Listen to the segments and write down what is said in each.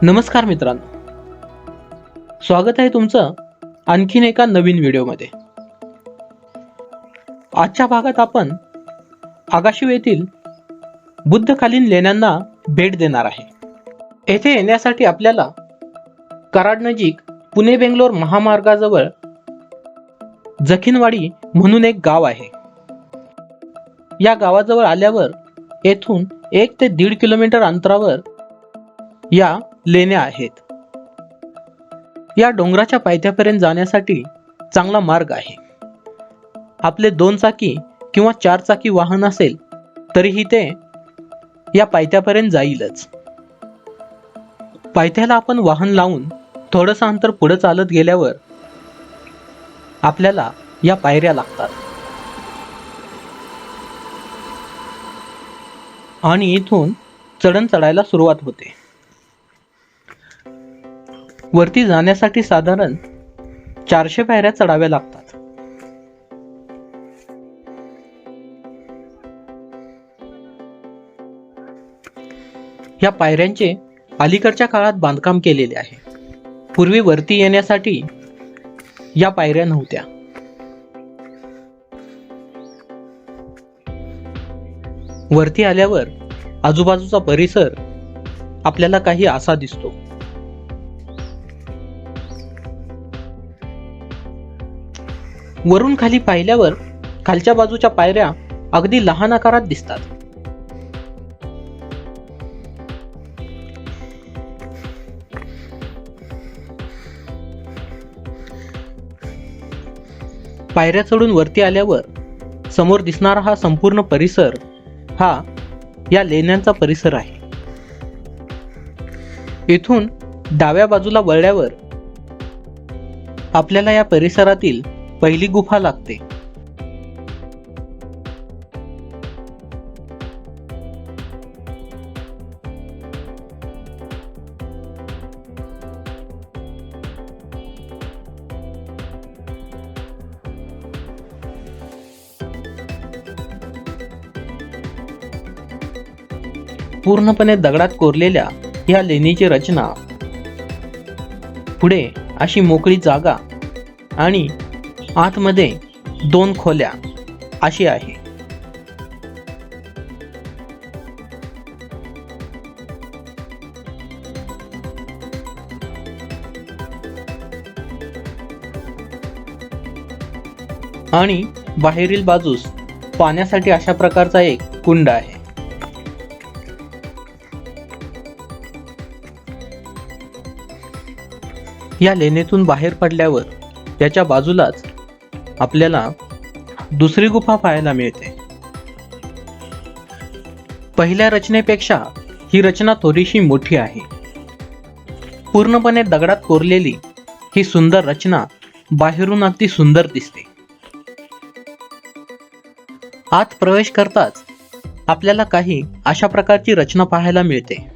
नमस्कार मित्रांनो, स्वागत आहे तुमचं आणखीन एका नवीन व्हिडिओमध्ये। आजच्या भागात आपण आगाशिव येथील बुद्धकालीन लेण्यांना भेट देणार आहे। येथे येण्यासाठी आपल्याला कराड नजीक पुणे बेंगलोर महामार्गाजवळ जखीनवाडी म्हणून एक गाव आहे। या गावाजवळ आल्यावर येथून 1 ते 1.5 किलोमीटर अंतरावर या लेण्या आहेत। या डोंगराच्या पायथ्यापर्यंत जाण्यासाठी चांगला मार्ग आहे। आपले 2 चाकी किंवा 4 चाकी वाहन असेल तरीही ते या पायथ्यापर्यंत जाईलच। पायथ्याला आपण वाहन लावून थोडंसं अंतर पुढे चालत गेल्यावर आपल्याला या पायऱ्या लागतात आणि इथून चढण चढायला सुरुवात होते। वरती जाण्यासाठी साधारण 400 पायऱ्या चढाव्या लागतात। या पायऱ्यांचे अलीकडच्या काळात बांधकाम केलेले आहे। पूर्वी वरती येण्यासाठी या पायऱ्या नव्हत्या। वरती आल्यावर आजूबाजूचा परिसर आपल्याला काही असा दिसतो। वरून खाली पाहिल्यावर खालच्या बाजूच्या पायऱ्या अगदी लहान आकारात दिसतात। पायऱ्या चढून वरती आल्यावर समोर दिसणारा हा संपूर्ण परिसर हा या लेण्यांचा परिसर आहे। इथून डाव्या बाजूला वळल्यावर आपल्याला या परिसरातील पहिली गुफा लागते। पूर्णपणे दगडात कोरलेल्या या लेणीची रचना, पुढे अशी मोकळी जागा आणि आतमध्ये 2 खोल्या अशी आहे। आणि बाहेरील बाजूस पाण्यासाठी अशा प्रकारचा एक कुंड आहे। या लेणीतून बाहेर पडल्यावर त्याच्या बाजूलाच आपल्याला दुसरी गुफा पाहायला मिळते। पहिल्या रचनेपेक्षा ही रचना थोडीशी मोठी आहे। पूर्णपणे दगडात कोरलेली ही सुंदर रचना बाहेरून अगदी सुंदर दिसते। आत प्रवेश करताच आपल्याला काही अशा प्रकारची रचना पाहायला मिळते।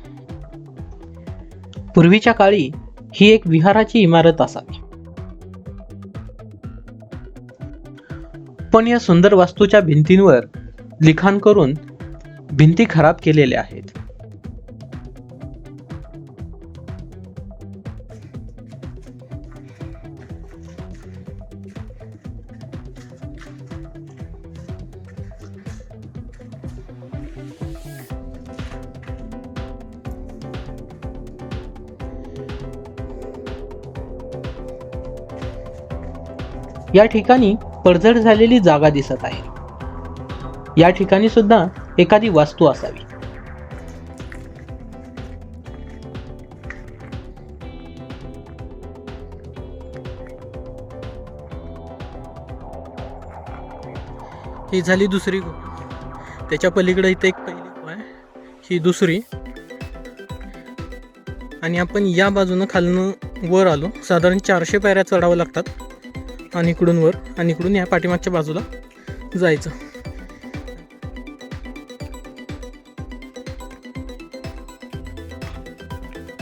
पूर्वीच्या काळी ही एक विहाराची इमारत असावी, पण या सुंदर वास्तूच्या भिंतींवर लिखाण करून भिंती खराब केलेल्या आहेत। या ठिकाणी पडझड झालेली जागा दिसत आहे। या ठिकाणी सुद्धा एखादी वास्तू असावी। ही झाली दुसरी गुफा। त्याच्या पलीकडे इथे एक पहिली गुफा आहे, ही दुसरी। आणि आपण या बाजूने खालनं वर आलो। साधारण 400 पायऱ्या चढावं लागतात आणि इकडून वर आणि इकडून या पाठीमागच्या बाजूला जायचं।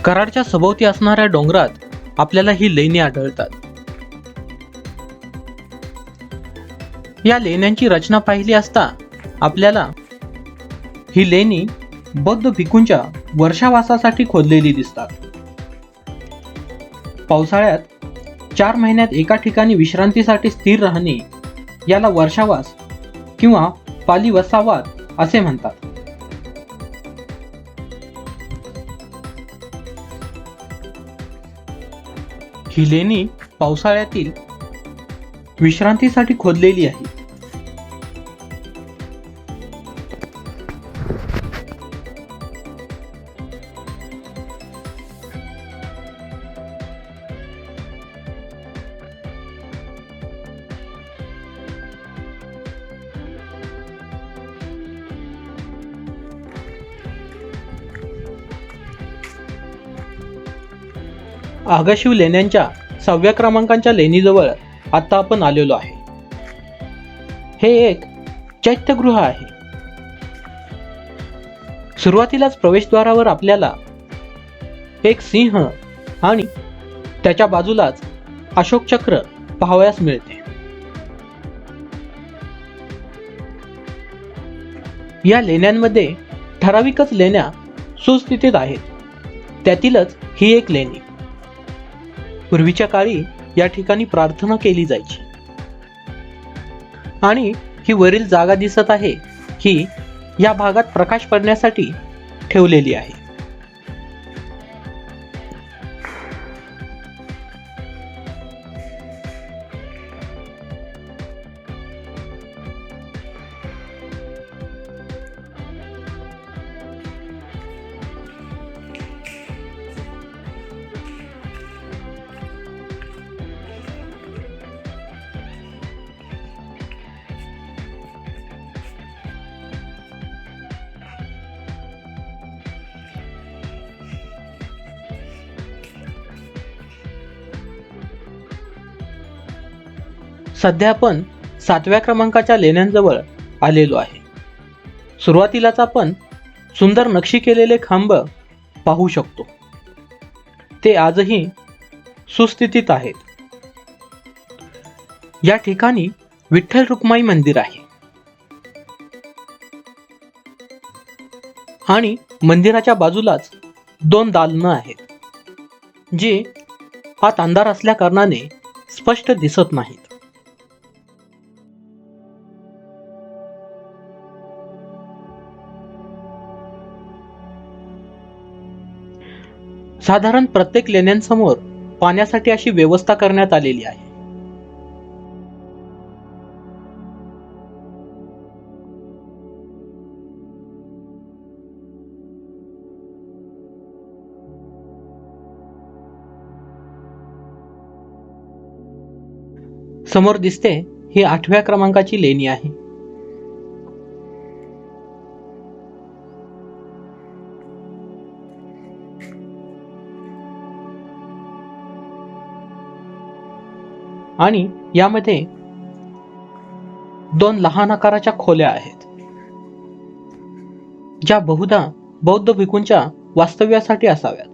कराडच्या सभोवती असणाऱ्या डोंगरात आपल्याला ही लेणी आढळतात। या लेण्यांची रचना पाहिली असता आपल्याला ही लेणी बौद्ध भिक्खूंच्या वर्षावासासाठी खोदलेली दिसतात। पावसाळ्यात 4 महिन्यात एका ठिकाणी विश्रांतीसाठी स्थिर राहणे याला वर्षावास किंवा पाली वसावात असे म्हणतात. ही लेणी पावसाळ्यातील विश्रांतीसाठी खोदलेली आहे. आगाशिव लेण्यांच्या 6व्या क्रमांकाच्या लेणीजवळ आता आपण आलेलो आहे. हे एक चैत्यगृह आहे. सुरुवातीलाच प्रवेशद्वारावर आपल्याला एक सिंह आणि त्याच्या बाजूलाच अशोक चक्र पाहावयास मिळते. या लेण्यांमध्ये ठराविकच लेण्या सुस्थितीत आहेत. त्यातीलच ही एक लेणी. पूर्वीच्या काळी या ठिकाणी प्रार्थना केली जायची आणि ही वरील जागा दिसत आहे ही या भागात प्रकाश पडण्यासाठी ठेवलेली आहे. सध्या आपण 7व्या क्रमांकाच्या लेण्यांजवळ आलेलो आहे. सुरुवातीलाच आपण सुंदर नक्षी केलेले खांब पाहू शकतो. ते आजही सुस्थितीत आहेत. या ठिकाणी विठ्ठल रुक्माई मंदिर आहे आणि मंदिराच्या बाजूलाच 2 दालनं आहेत जी आत अंधार असल्या कारणाने स्पष्ट दिसत नाहीत. साधारण प्रत्येक लेण्यांसमोर पाण्यासाठी अशी व्यवस्था करण्यात आलेली आहे. समोर दिसते ही 8व्या क्रमांकाची लेणी आहे. आणि यामध्ये 2 लहान आकाराच्या खोल्या आहेत ज्या बहुधा बौद्ध भिक्खूंच्या वास्तव्यासाठी असाव्यात.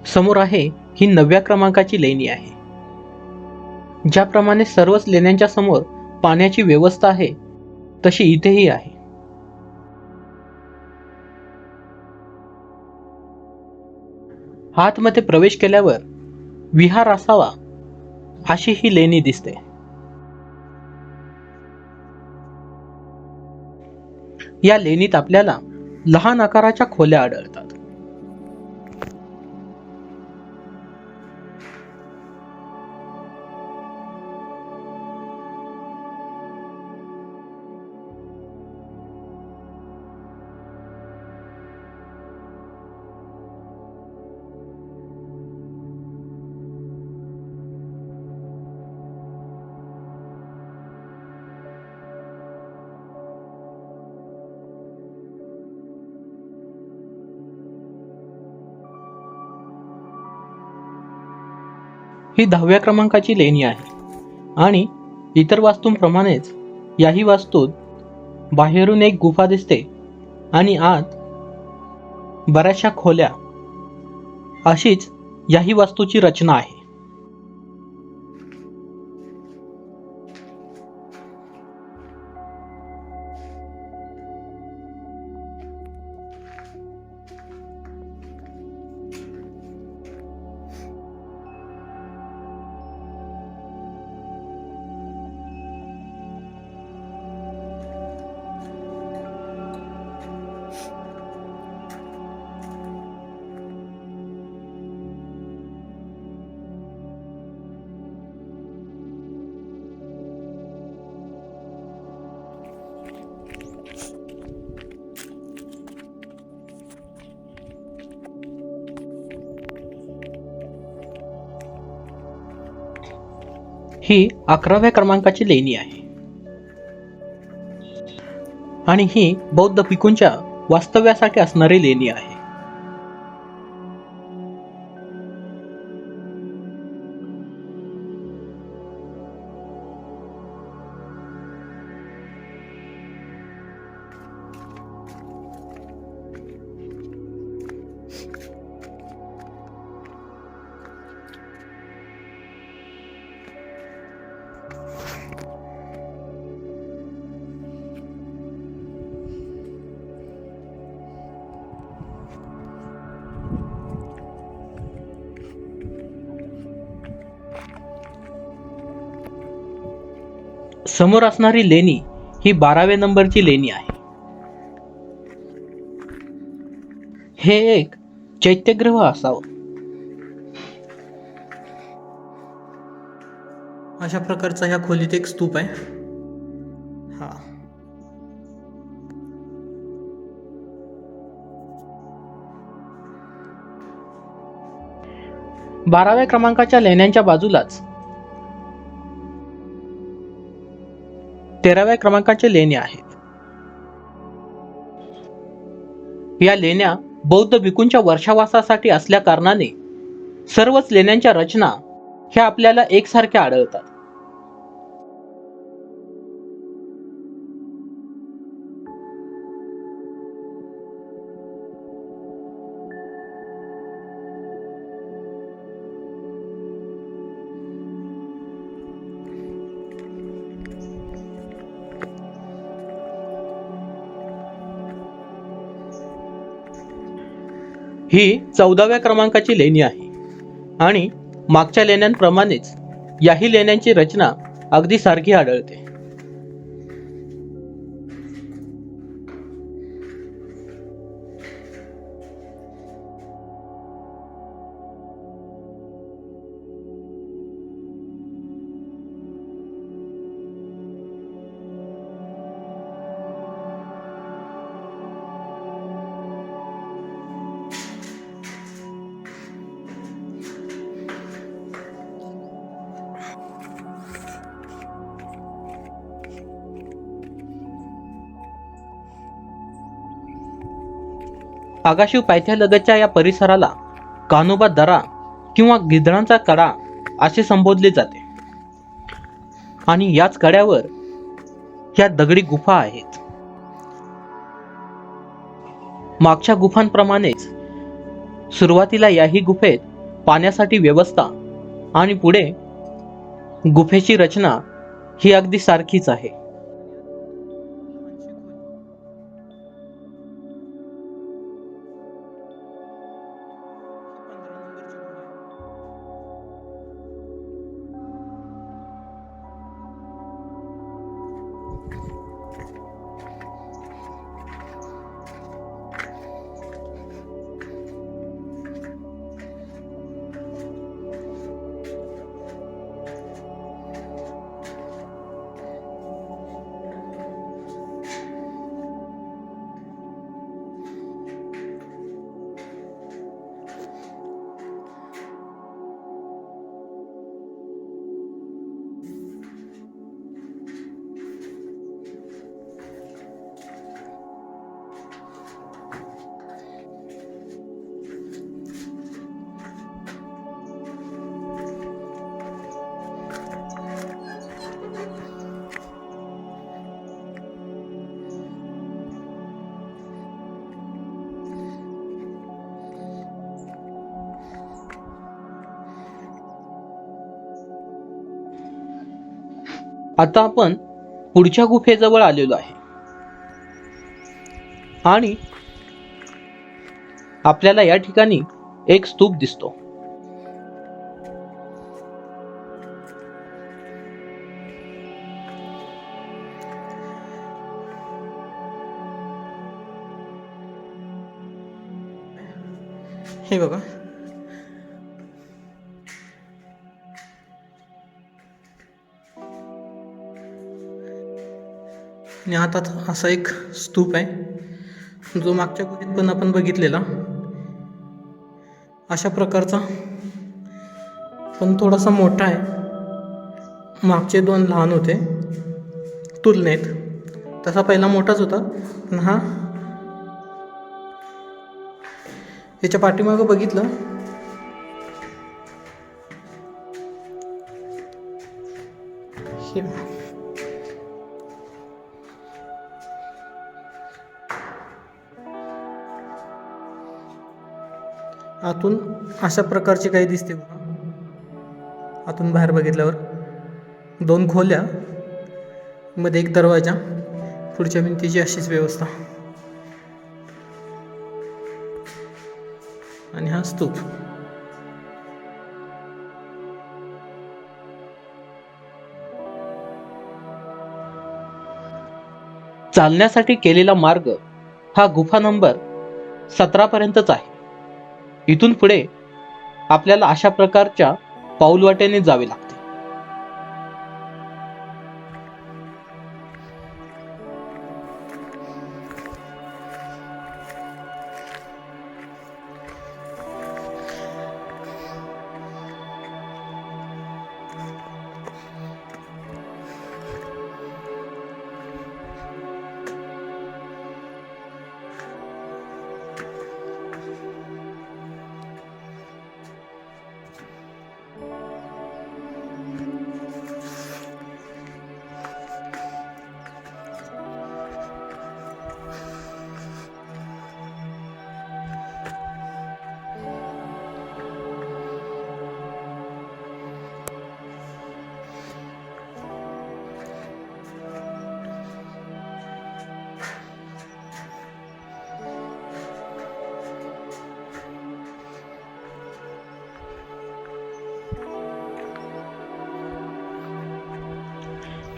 समोर आहे ही 9व्या क्रमांकाची लेणी आहे. ज्याप्रमाणे सर्वच लेण्यांच्या समोर पाण्याची व्यवस्था आहे तशी इथेही आहे. आतमध्ये प्रवेश केल्यावर विहार असावा अशी ही लेणी दिसते. या लेणीत आपल्याला लहान आकाराच्या खोल्या आढळतात. ही 10व्या क्रमांकाची लेणी आहे आणि इतर वास्तूंप्रमाणेच याही वास्तूत बाहेरून एक गुफा दिसते आणि आत बऱ्याचशा खोल्या अशीच याही वास्तूची रचना आहे. ही 11व्या क्रमांकाची लेणी आहे आणि ही बौद्ध भिक्खूंच्या वास्तव्यासाठी असणारी लेणी आहे. समोर असणारी लेणी ही 12व्या नंबरची लेणी आहे. हे एक चैत्यगृह असावं. अशा प्रकारचा ह्या खोलीत एक स्तूप आहे. हा 12व्या क्रमांकाच्या लेण्यांच्या बाजूलाच 13व्या क्रमांकाचे लेण्या आहेत. या लेण्या बौद्ध भिक्खूंच्या वर्षावासासाठी असल्या कारणाने सर्वच लेण्यांच्या रचना ह्या आपल्याला एकसारख्या आढळतात. ही 14व्या क्रमांकाची लेणी आहे आणि मागच्या लेण्यांप्रमाणेच याही लेण्यांची रचना अगदी सारखी आढळते. आगाशिव पायथ्यालगतच्या या परिसराला कान्होबा दरा किंवा गिधळांचा कडा असे संबोधले जाते आणि याच कड्यावर ह्या दगडी गुफा आहेत. मागच्या गुफांप्रमाणेच सुरुवातीला याही गुफेत पाण्यासाठी व्यवस्था आणि पुढे गुफेची रचना ही अगदी सारखीच आहे. आता आपण पुढच्या गुफेजवळ आलेलो आहे आणि आपल्याला या ठिकाणी एक स्तूप दिसतो. हे बघा, आणि हातात असा एक स्तूप आहे जो मागच्या गुहेत पण आपण बघितलेला अशा प्रकारचा, पण थोडासा मोठा आहे. मागचे दोन लहान होते तुलनेत. तसा पहिला मोठाच होता, पण हा याच्या पाठीमागं बघितलं हे आतून अशा प्रकारचे काही दिसते बघा. आतून बाहेर बघितल्यावर दोन खोल्या, मध्ये एक दरवाजा, पुढच्या भिंतीची अशीच व्यवस्था आणि हा स्तूप. चालण्यासाठी केलेला मार्ग हा गुफा नंबर 17 पर्यंतच आहे. इथून पुढे आपल्याला अशा प्रकारच्या पाऊलवाटेने जावे लागते.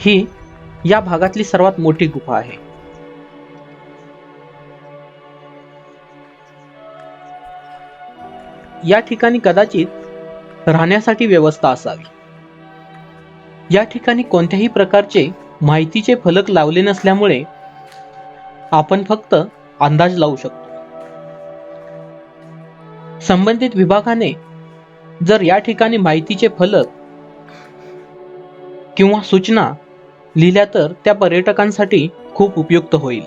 ही या भागातली सर्वात मोठी गुफा आहे. या ठिकाणी कदाचित राहण्यासाठी व्यवस्था असावी. या ठिकाणी कोणत्याही प्रकारचे माहितीचे फलक लावले नसल्यामुळे आपण फक्त अंदाज लावू शकतो. संबंधित विभागाने जर या ठिकाणी माहितीचे फलक किंवा सूचना लिहिल्या तर त्या पर्यटकांसाठी खूप उपयुक्त होईल.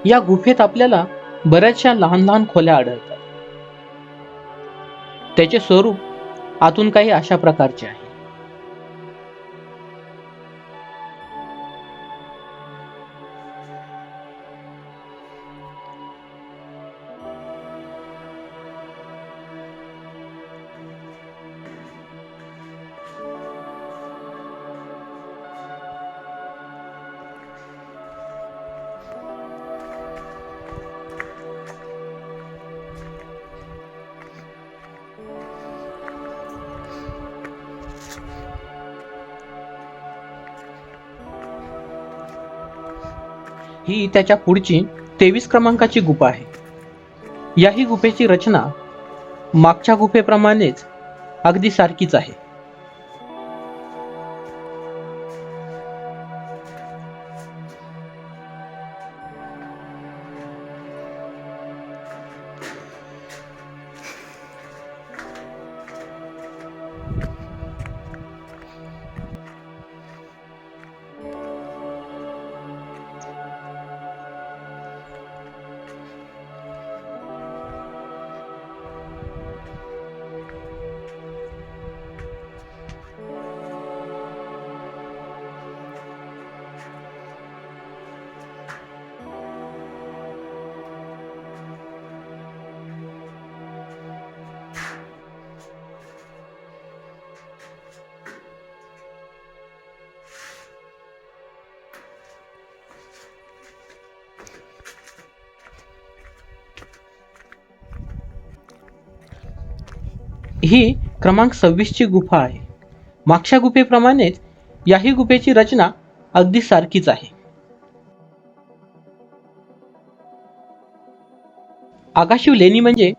या गुफेत आपल्याला बऱ्याचशा लहान लहान खोल्या आढळतात. त्याचे स्वरूप आतून काही अशा प्रकारचे आहे. ही त्याच्या पुढची 23 क्रमांकाची गुफा आहे. याही गुफेची रचना मागच्या गुफेप्रमाणेच अगदी सारखीच आहे. ही क्रमांक 26ची गुफा आहे. मागच्या गुफेप्रमाणेच याही गुफेची रचना अगदी सारखीच आहे. आगाशिव लेणी म्हणजे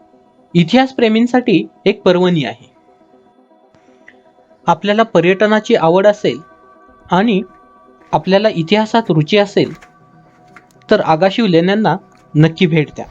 इतिहासप्रेमींसाठी एक पर्वणी आहे. आपल्याला पर्यटनाची आवड असेल आणि आपल्याला इतिहासात रुची असेल तर आगाशिव लेण्यांना नक्की भेट द्या.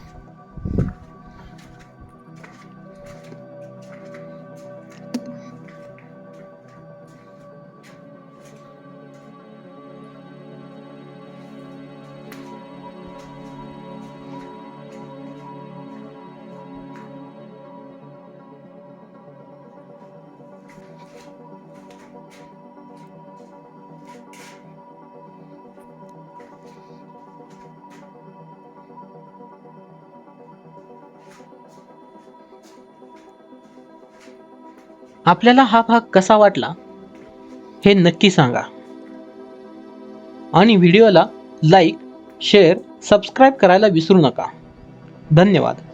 आपल्याला हा भाग कसा वाटला हे नक्की सांगा आणि व्हिडिओला लाईक, शेअर, सबस्क्राईब करायला विसरू नका. धन्यवाद.